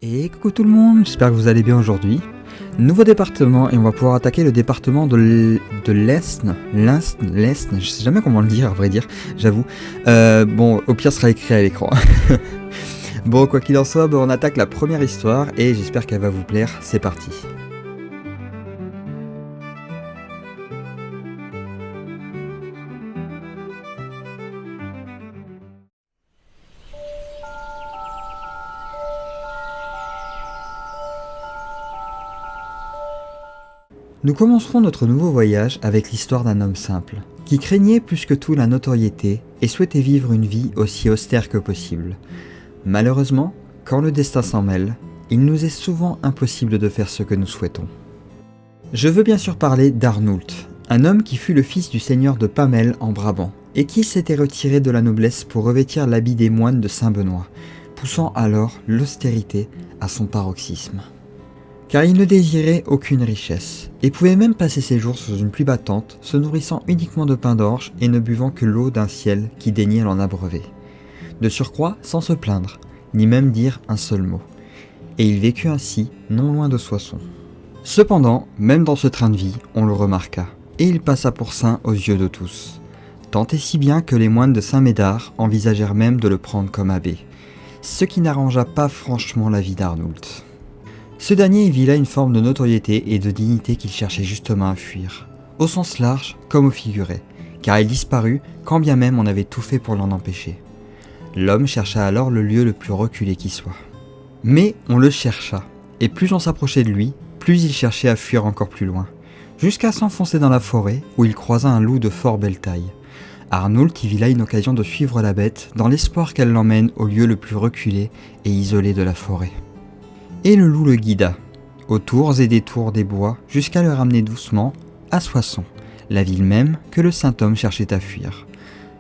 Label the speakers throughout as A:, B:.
A: Et coucou tout le monde, j'espère que vous allez bien aujourd'hui. Nouveau département et on va pouvoir attaquer le département de l'Aisne, je sais jamais comment le dire à vrai dire, j'avoue. Bon, au pire ce sera écrit à l'écran. Bon, quoi qu'il en soit, on attaque la première histoire et j'espère qu'elle va vous plaire, c'est parti. Nous commencerons notre nouveau voyage avec l'histoire d'un homme simple, qui craignait plus que tout la notoriété et souhaitait vivre une vie aussi austère que possible. Malheureusement, quand le destin s'en mêle, il nous est souvent impossible de faire ce que nous souhaitons. Je veux bien sûr parler d'Arnoult, un homme qui fut le fils du seigneur de Pamel en Brabant, et qui s'était retiré de la noblesse pour revêtir l'habit des moines de Saint-Benoît, poussant alors l'austérité à son paroxysme. Car il ne désirait aucune richesse, et pouvait même passer ses jours sous une pluie battante, se nourrissant uniquement de pain d'orge et ne buvant que l'eau d'un ciel qui daignait l'en abreuver. De surcroît, sans se plaindre, ni même dire un seul mot. Et il vécut ainsi, non loin de Soissons. Cependant, même dans ce train de vie, on le remarqua, et il passa pour saint aux yeux de tous. Tant et si bien que les moines de Saint-Médard envisagèrent même de le prendre comme abbé, ce qui n'arrangea pas franchement la vie d'Arnoult. Ce dernier y vit là une forme de notoriété et de dignité qu'il cherchait justement à fuir, au sens large comme au figuré, car il disparut quand bien même on avait tout fait pour l'en empêcher. L'homme chercha alors le lieu le plus reculé qui soit. Mais on le chercha, et plus on s'approchait de lui, plus il cherchait à fuir encore plus loin, jusqu'à s'enfoncer dans la forêt où il croisa un loup de fort belle taille. Arnoult y vit là une occasion de suivre la bête dans l'espoir qu'elle l'emmène au lieu le plus reculé et isolé de la forêt. Et le loup le guida, aux tours et détours des bois, jusqu'à le ramener doucement à Soissons, la ville même que le saint homme cherchait à fuir.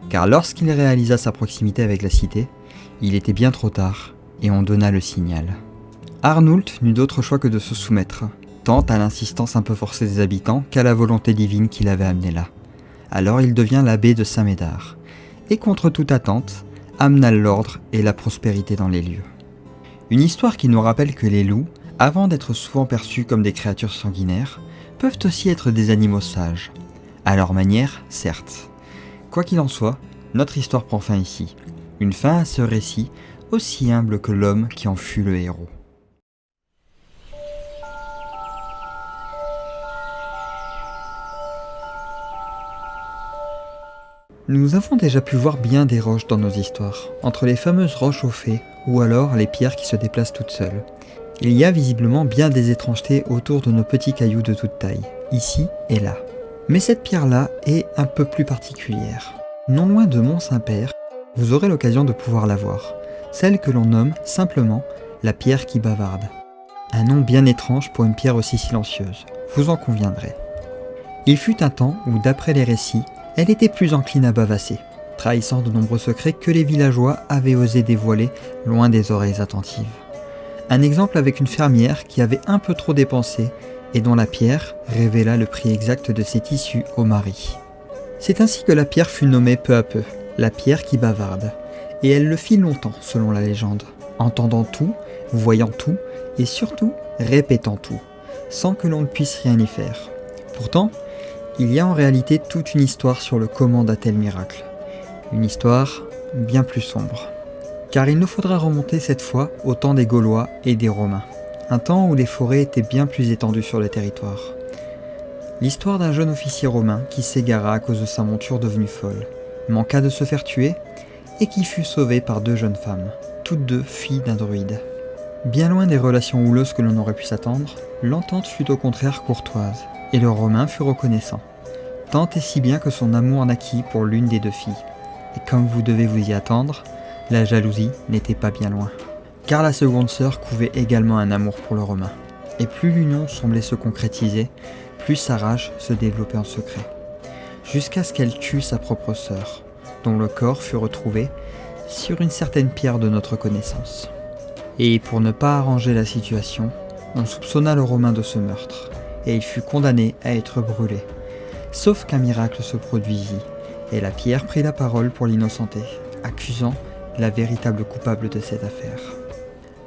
A: Car lorsqu'il réalisa sa proximité avec la cité, il était bien trop tard, et on donna le signal. Arnoult n'eut d'autre choix que de se soumettre, tant à l'insistance un peu forcée des habitants qu'à la volonté divine qui l'avait amené là. Alors il devient l'abbé de Saint-Médard, et contre toute attente, amena l'ordre et la prospérité dans les lieux. Une histoire qui nous rappelle que les loups, avant d'être souvent perçus comme des créatures sanguinaires, peuvent aussi être des animaux sages. À leur manière, certes. Quoi qu'il en soit, notre histoire prend fin ici. Une fin à ce récit, aussi humble que l'homme qui en fut le héros. Nous avons déjà pu voir bien des roches dans nos histoires, entre les fameuses roches aux fées, ou alors les pierres qui se déplacent toutes seules. Il y a visiblement bien des étrangetés autour de nos petits cailloux de toute taille, ici et là. Mais cette pierre-là est un peu plus particulière. Non loin de Mont-Saint-Père, vous aurez l'occasion de pouvoir la voir, celle que l'on nomme simplement la pierre qui bavarde. Un nom bien étrange pour une pierre aussi silencieuse, vous en conviendrez. Il fut un temps où, d'après les récits, elle était plus encline à bavasser, trahissant de nombreux secrets que les villageois avaient osé dévoiler loin des oreilles attentives. Un exemple avec une fermière qui avait un peu trop dépensé et dont la pierre révéla le prix exact de ses tissus au mari. C'est ainsi que la pierre fut nommée peu à peu, la pierre qui bavarde, et elle le fit longtemps selon la légende, entendant tout, voyant tout et surtout répétant tout, sans que l'on ne puisse rien y faire. Pourtant, il y a en réalité toute une histoire sur le comment d'un tel miracle. Une histoire bien plus sombre. Car il nous faudra remonter cette fois au temps des Gaulois et des Romains. Un temps où les forêts étaient bien plus étendues sur le territoire. L'histoire d'un jeune officier romain qui s'égara à cause de sa monture devenue folle, manqua de se faire tuer et qui fut sauvé par deux jeunes femmes, toutes deux filles d'un druide. Bien loin des relations houleuses que l'on aurait pu s'attendre, l'entente fut au contraire courtoise. Et le Romain fut reconnaissant, tant et si bien que son amour naquit pour l'une des deux filles. Et comme vous devez vous y attendre, la jalousie n'était pas bien loin. Car la seconde sœur couvait également un amour pour le Romain. Et plus l'union semblait se concrétiser, plus sa rage se développait en secret. Jusqu'à ce qu'elle tue sa propre sœur, dont le corps fut retrouvé sur une certaine pierre de notre connaissance. Et pour ne pas arranger la situation, on soupçonna le Romain de ce meurtre. Et il fut condamné à être brûlé. Sauf qu'un miracle se produisit, et la pierre prit la parole pour l'innocenter, accusant la véritable coupable de cette affaire.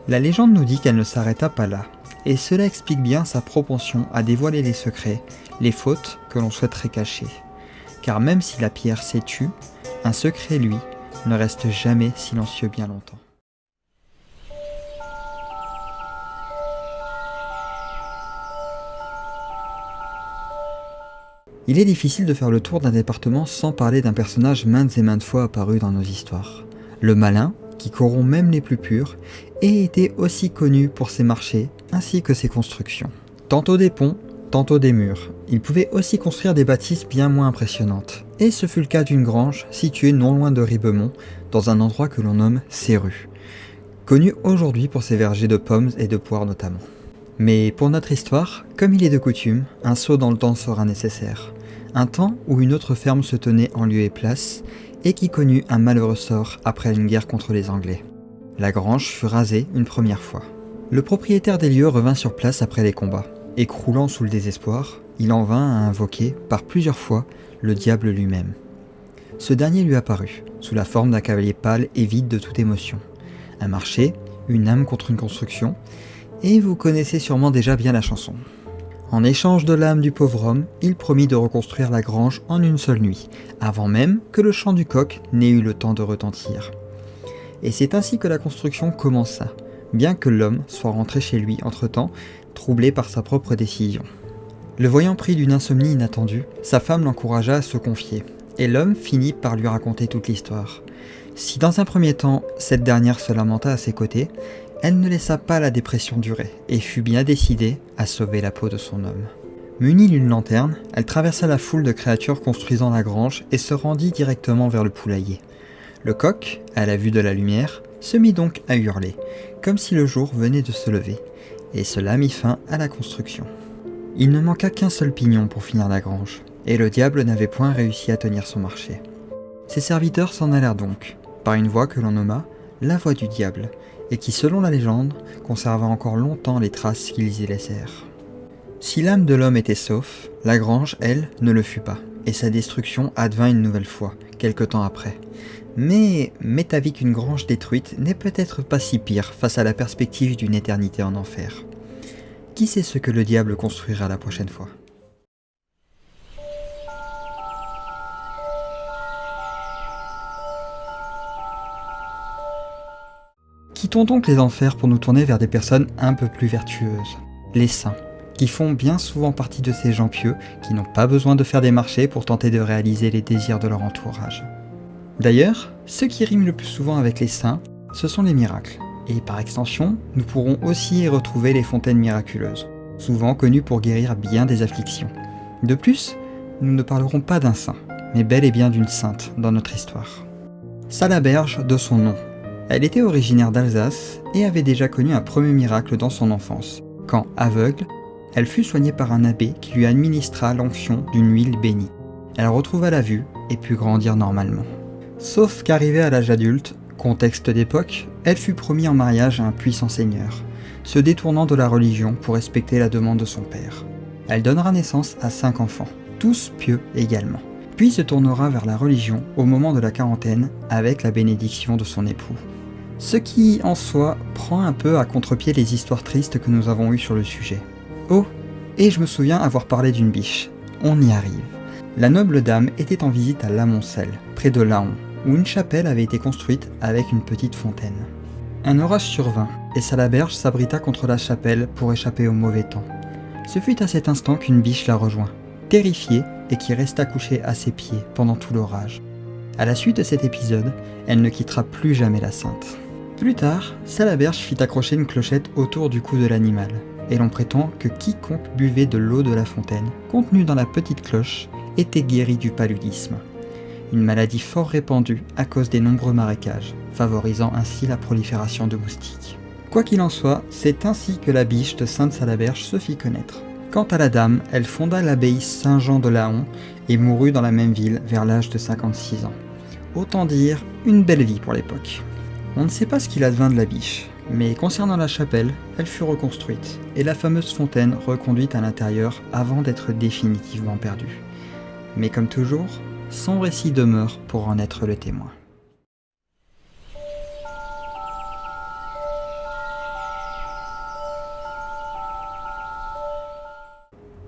A: La légende nous dit qu'elle ne s'arrêta pas là, et cela explique bien sa propension à dévoiler les secrets, les fautes que l'on souhaiterait cacher. Car même si la pierre s'est tue, un secret, lui, ne reste jamais silencieux bien longtemps. Il est difficile de faire le tour d'un département sans parler d'un personnage maintes et maintes fois apparu dans nos histoires. Le malin, qui corrompt même les plus purs, et était aussi connu pour ses marchés ainsi que ses constructions. Tantôt des ponts, tantôt des murs. Il pouvait aussi construire des bâtisses bien moins impressionnantes. Et ce fut le cas d'une grange située non loin de Ribemont, dans un endroit que l'on nomme Céru, connu aujourd'hui pour ses vergers de pommes et de poires notamment. Mais pour notre histoire, comme il est de coutume, un saut dans le temps sera nécessaire. Un temps où une autre ferme se tenait en lieu et place, et qui connut un malheureux sort après une guerre contre les Anglais. La grange fut rasée une première fois. Le propriétaire des lieux revint sur place après les combats, et croulant sous le désespoir, il en vint à invoquer, par plusieurs fois, le diable lui-même. Ce dernier lui apparut, sous la forme d'un cavalier pâle et vide de toute émotion. Un marché, une âme contre une construction, et vous connaissez sûrement déjà bien la chanson. En échange de l'âme du pauvre homme, il promit de reconstruire la grange en une seule nuit, avant même que le chant du coq n'ait eu le temps de retentir. Et c'est ainsi que la construction commença, bien que l'homme soit rentré chez lui entre-temps, troublé par sa propre décision. Le voyant pris d'une insomnie inattendue, sa femme l'encouragea à se confier, et l'homme finit par lui raconter toute l'histoire. Si dans un premier temps, cette dernière se lamenta à ses côtés, elle ne laissa pas la dépression durer, et fut bien décidée à sauver la peau de son homme. Munie d'une lanterne, elle traversa la foule de créatures construisant la grange et se rendit directement vers le poulailler. Le coq, à la vue de la lumière, se mit donc à hurler, comme si le jour venait de se lever, et cela mit fin à la construction. Il ne manqua qu'un seul pignon pour finir la grange, et le diable n'avait point réussi à tenir son marché. Ses serviteurs s'en allèrent donc, par une voie que l'on nomma la voie du diable, et qui, selon la légende, conserva encore longtemps les traces qu'ils y laissèrent. Si l'âme de l'homme était sauf, la grange, elle, ne le fut pas, et sa destruction advint une nouvelle fois, quelque temps après. Mais m'est avis qu'une grange détruite n'est peut-être pas si pire face à la perspective d'une éternité en enfer. Qui sait ce que le diable construira la prochaine fois ? Quittons donc les enfers pour nous tourner vers des personnes un peu plus vertueuses, les saints, qui font bien souvent partie de ces gens pieux qui n'ont pas besoin de faire des marchés pour tenter de réaliser les désirs de leur entourage. D'ailleurs, ceux qui riment le plus souvent avec les saints, ce sont les miracles, et par extension, nous pourrons aussi y retrouver les fontaines miraculeuses, souvent connues pour guérir bien des afflictions. De plus, nous ne parlerons pas d'un saint, mais bel et bien d'une sainte dans notre histoire. Salaberge de son nom. Elle était originaire d'Alsace et avait déjà connu un premier miracle dans son enfance, quand, aveugle, elle fut soignée par un abbé qui lui administra l'onction d'une huile bénie. Elle retrouva la vue et put grandir normalement. Sauf qu'arrivée à l'âge adulte, contexte d'époque, elle fut promise en mariage à un puissant seigneur, se détournant de la religion pour respecter la demande de son père. Elle donnera naissance à 5 enfants, tous pieux également, puis se tournera vers la religion au moment de la quarantaine avec la bénédiction de son époux. Ce qui, en soi, prend un peu à contre-pied les histoires tristes que nous avons eues sur le sujet. Oh, et je me souviens avoir parlé d'une biche. On y arrive. La noble dame était en visite à Lamoncel, près de Laon, où une chapelle avait été construite avec une petite fontaine. Un orage survint, et Salaberge s'abrita contre la chapelle pour échapper au mauvais temps. Ce fut à cet instant qu'une biche la rejoint, terrifiée, et qui resta couchée à ses pieds pendant tout l'orage. À la suite de cet épisode, elle ne quittera plus jamais la sainte. Plus tard, Salaberge fit accrocher une clochette autour du cou de l'animal, et l'on prétend que quiconque buvait de l'eau de la fontaine, contenue dans la petite cloche, était guéri du paludisme. Une maladie fort répandue à cause des nombreux marécages, favorisant ainsi la prolifération de moustiques. Quoi qu'il en soit, c'est ainsi que la biche de Sainte-Salaberge se fit connaître. Quant à la dame, elle fonda l'abbaye Saint-Jean de Laon et mourut dans la même ville vers l'âge de 56 ans. Autant dire, une belle vie pour l'époque. On ne sait pas ce qu'il advint de la biche, mais concernant la chapelle, elle fut reconstruite, et la fameuse fontaine reconduite à l'intérieur avant d'être définitivement perdue. Mais comme toujours, son récit demeure pour en être le témoin.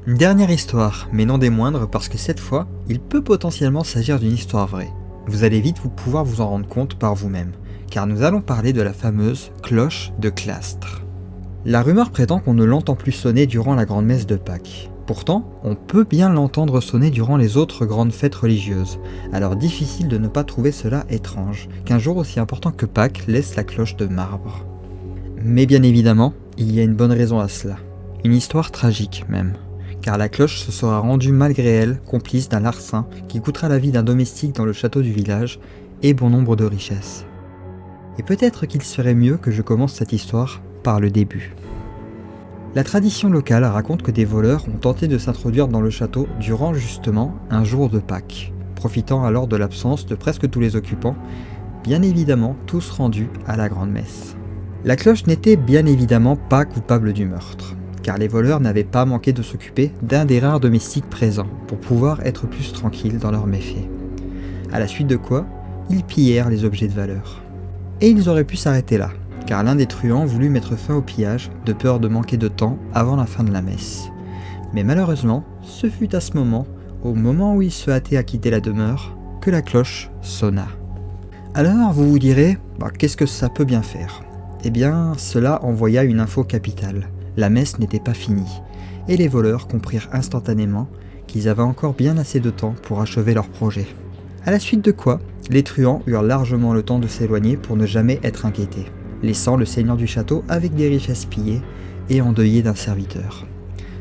A: Une dernière histoire, mais non des moindres parce que cette fois, il peut potentiellement s'agir d'une histoire vraie. Vous allez vite pouvoir vous en rendre compte par vous-même, car nous allons parler de la fameuse cloche de Clastres. La rumeur prétend qu'on ne l'entend plus sonner durant la grande messe de Pâques. Pourtant, on peut bien l'entendre sonner durant les autres grandes fêtes religieuses, alors difficile de ne pas trouver cela étrange, qu'un jour aussi important que Pâques laisse la cloche de marbre. Mais bien évidemment, il y a une bonne raison à cela. Une histoire tragique même, car la cloche se sera rendue malgré elle complice d'un larcin qui coûtera la vie d'un domestique dans le château du village et bon nombre de richesses. Et peut-être qu'il serait mieux que je commence cette histoire par le début. La tradition locale raconte que des voleurs ont tenté de s'introduire dans le château durant justement un jour de Pâques, profitant alors de l'absence de presque tous les occupants, bien évidemment tous rendus à la grande messe. La cloche n'était bien évidemment pas coupable du meurtre, car les voleurs n'avaient pas manqué de s'occuper d'un des rares domestiques présents pour pouvoir être plus tranquilles dans leurs méfaits. À la suite de quoi, ils pillèrent les objets de valeur. Et ils auraient pu s'arrêter là, car l'un des truands voulut mettre fin au pillage de peur de manquer de temps avant la fin de la messe. Mais malheureusement, ce fut à ce moment, au moment où il se hâtait à quitter la demeure, que la cloche sonna. Alors vous vous direz, qu'est-ce que ça peut bien faire ? Eh bien, cela envoya une info capitale. La messe n'était pas finie, et les voleurs comprirent instantanément qu'ils avaient encore bien assez de temps pour achever leur projet. À la suite de quoi, les truands eurent largement le temps de s'éloigner pour ne jamais être inquiétés, laissant le seigneur du château avec des richesses pillées et endeuillé d'un serviteur.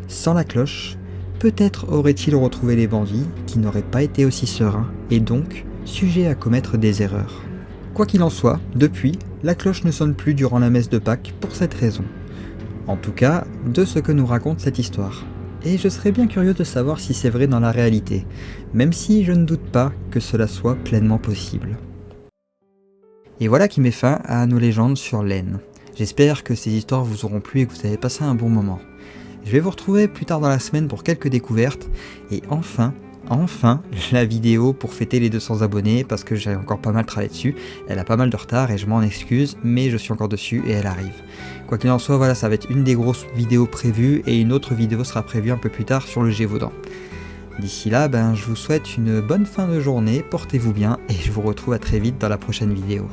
A: Sans la cloche, peut-être aurait-il retrouvé les bandits qui n'auraient pas été aussi sereins et donc sujets à commettre des erreurs. Quoi qu'il en soit, depuis, la cloche ne sonne plus durant la messe de Pâques pour cette raison. En tout cas, de ce que nous raconte cette histoire. Et je serais bien curieux de savoir si c'est vrai dans la réalité, même si je ne doute pas que cela soit pleinement possible. Et voilà qui met fin à nos légendes sur l'Aisne. J'espère que ces histoires vous auront plu et que vous avez passé un bon moment. Je vais vous retrouver plus tard dans la semaine pour quelques découvertes, et enfin, la vidéo pour fêter les 200 abonnés, parce que j'ai encore pas mal travaillé dessus. Elle a pas mal de retard et je m'en excuse, mais je suis encore dessus et elle arrive. Quoi qu'il en soit, voilà, ça va être une des grosses vidéos prévues, et une autre vidéo sera prévue un peu plus tard sur le Gévaudan. D'ici là, je vous souhaite une bonne fin de journée, portez-vous bien, et je vous retrouve à très vite dans la prochaine vidéo.